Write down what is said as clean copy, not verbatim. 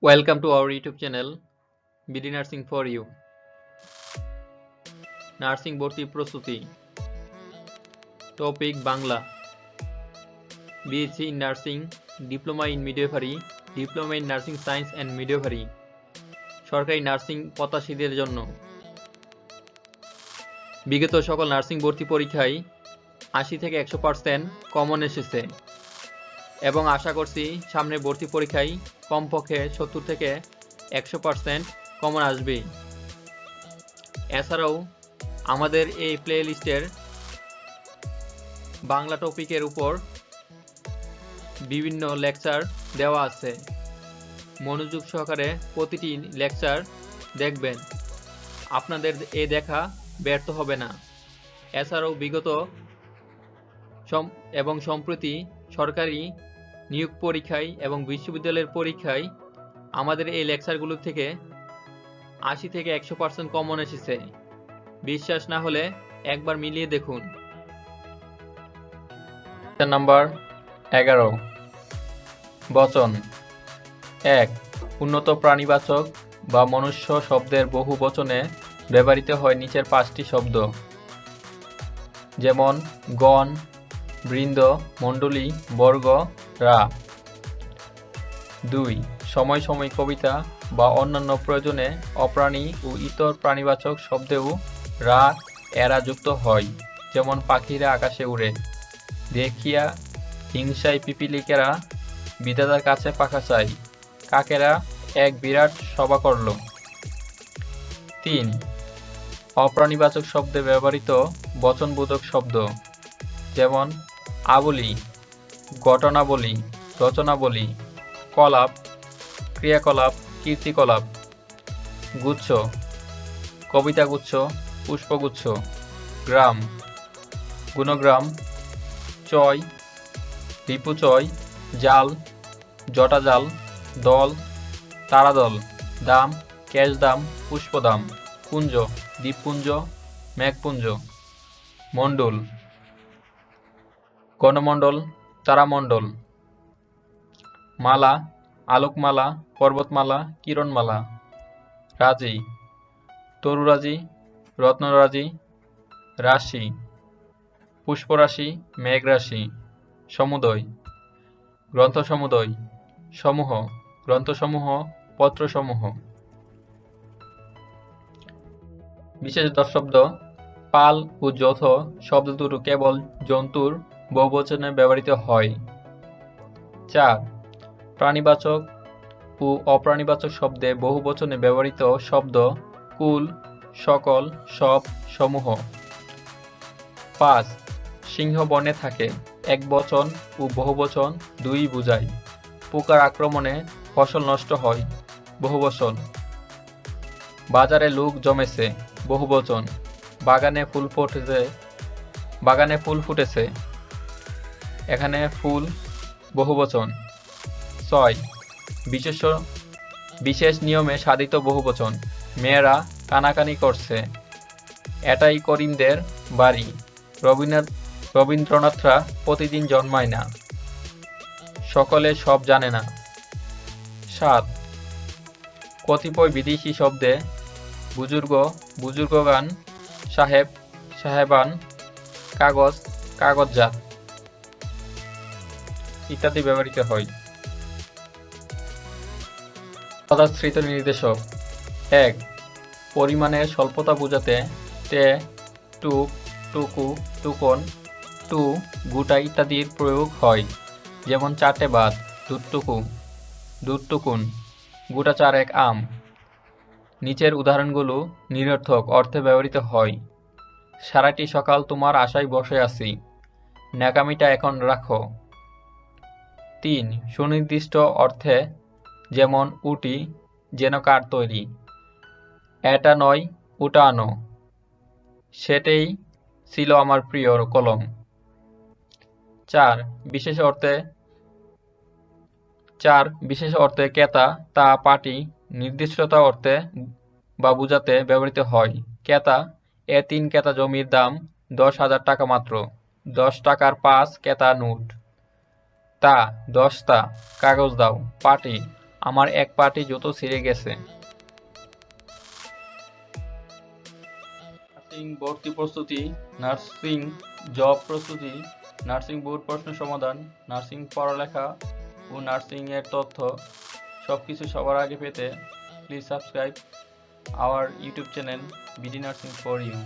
Welcome to our YouTube channel, BD Narsing for You. Narsing Vorti Prostuti. Topic Bangla. BSc in Nursing, Diploma in Midwifery, Diploma in Nursing Science and Midwifery. সরকারি nursing প্রত্যাশীদের জন্য বিগত সকল nursing ভর্তি পরীক্ষায় 80 থেকে 100% common এসেছে এবং আশা করছি সামনে ভর্তি পরীক্ষায় কমপক্ষে 70 থেকে 100% কমন আসবেই। এছাড়াও আমাদের এই প্লে লিস্টের বাংলা টপিকের উপর বিভিন্ন লেকচার দেওয়া আছে। মনোযোগ সহকারে প্রতিটি লেকচার দেখবেন, আপনাদের এই দেখা ব্যর্থ হবে না। এছাড়াও বিগত এবং সম্প্রতি সরকারি নিয়োগ পরীক্ষায় এবং বিশ্ববিদ্যালয়ের পরীক্ষায় আমাদের এই লেকচারগুলো থেকে 80 থেকে 100% কমন এসেছে। বিশ্বাস না হলে একবার মিলিয়ে দেখুন। নাম্বার 11 বচন 1. উন্নত প্রাণীবাচক বা মনুষ্য শব্দের বহু বচনে ব্যবহৃত হয় নিচের 5টি শব্দ, যেমন গণ, বৃন্দ, মণ্ডলী, বর্গ, রা। 2. সময় সময় কবিতা বা অন্যান্য প্রয়োজনে অপ্রাণী ও ইতর প্রাণীবাচক শব্দেও রা এরা যুক্ত হয়, যেমন পাখিরা আকাশে উড়ে, দেখিয়া হিংসায় পিপিলিকেরা বিধাতার কাছে পাখা চাই, কাকেরা এক বিরাট সভা করল। 3. অপ্রাণীবাচক শব্দে ব্যবহৃত বচনবোধক শব্দ, যেমন আবলি, ঘটনাবলী, রচনাবলী, কলাপ, ক্রিয়াকলাপ, কীর্তিকলাপ। গুচ্ছ, কবিতাগুচ্ছ, পুষ্পগুচ্ছ। গ্রাম, গুণগ্রাম, চয়, রিপুচয়, জাল, জটাজাল, দল, তারাদল, দাম, ক্যাশদাম, পুষ্পদাম। কুঞ্জ, দ্বীপপুঞ্জ, মেঘপুঞ্জ। মণ্ডল, গণমণ্ডল, তারামণ্ডল। মালা, আলোকমালা, পর্বতমালা, কিরণমালা। রাজি, তরুরাজি, রত্নরাজি, রাশি, পুষ্পরাশি, মেঘরাশি। সমুদয়, গ্রন্থসমুদয়, সমূহ, গ্রন্থসমূহ, পত্রসমূহ। বিশেষ শব্দ পাল ও যৌথ শব্দ দুটো কেবল জন্তুর বহুবচনে ব্যবহৃত হয়। 4. প্রাণীবাচক ও অপ্রাণীবাচক শব্দে বহুবচনে ব্যবহৃত শব্দ কুল, সকল, সব, সমূহ। 5. সিংহ বনে থাকে, একবচন ও বহুবচন দুই বুঝায়। পোকার আক্রমণে ফসল নষ্ট হয়, বহুবচন। বাজারে লোক জমেছে, বহুবচন। বাগানে ফুল ফুটেছে, এখানে ফুল, বহুবচন। 6. বিশেষ নিয়মে সাধিত বহুবচন, মেয়েরা কানাকানি করছে, এটাই করিমদের বাড়ি, রবীন্দ্রনাথরা প্রতিদিন জন্মায় না, সকলে সব জানে না। 7. কতিপয় বিদেশি শব্দে বুজুর্গ, বুজুর্গগান, সাহেব, সাহেবান, কাগজ, কাগজজাত ইত্যাদি ব্যবহৃত হয়। পদাশ্রিত নির্দেশক 1. পরিমাণের স্বল্পতা বোঝাতে টে, টুক, টুকু, টুকন, টু, গুটা ইত্যাদির প্রয়োগ হয়, যেমন 4টে ভাত, দুধটুকু, দুধটুকুন, গোটা 4 আম। নিচের উদাহরণগুলো নিরর্থক অর্থে ব্যবহৃত হয়। সারাটি সকাল তোমার আশায় বসে আছি, ন্যাকামিটা এখন রাখো। 3. সুনির্দিষ্ট অর্থে, যেমন উটি, যেন কার তৈরি, এটা নয় ওটা আনো, সেটাই ছিল আমার প্রিয় কলম। 4. বিশেষ অর্থে ক্রেতা, তা পার্টি, নির্দিষ্টতা অর্থে বা বুঝাতে ব্যবহৃত হয়। ক্রেতা, 3 ক্রেতা জমির দাম 10,000 টাকা মাত্র, 10 টাকার 5 ক্রেতা নোট। তা, 10টা কাগজ দাও। পার্টি, আমার এক পাটি জুতো ছিঁড়ে গেছে। নার্সিং ভর্তি প্রস্তুতি, নার্সিং জব প্রস্তুতি, নার্সিং বোর্ড প্রশ্ন সমাধান, নার্সিং পড়ালেখা ও নার্সিং এর তথ্য সবকিছু সবার আগে পেতে please subscribe our YouTube channel BD nursing for you.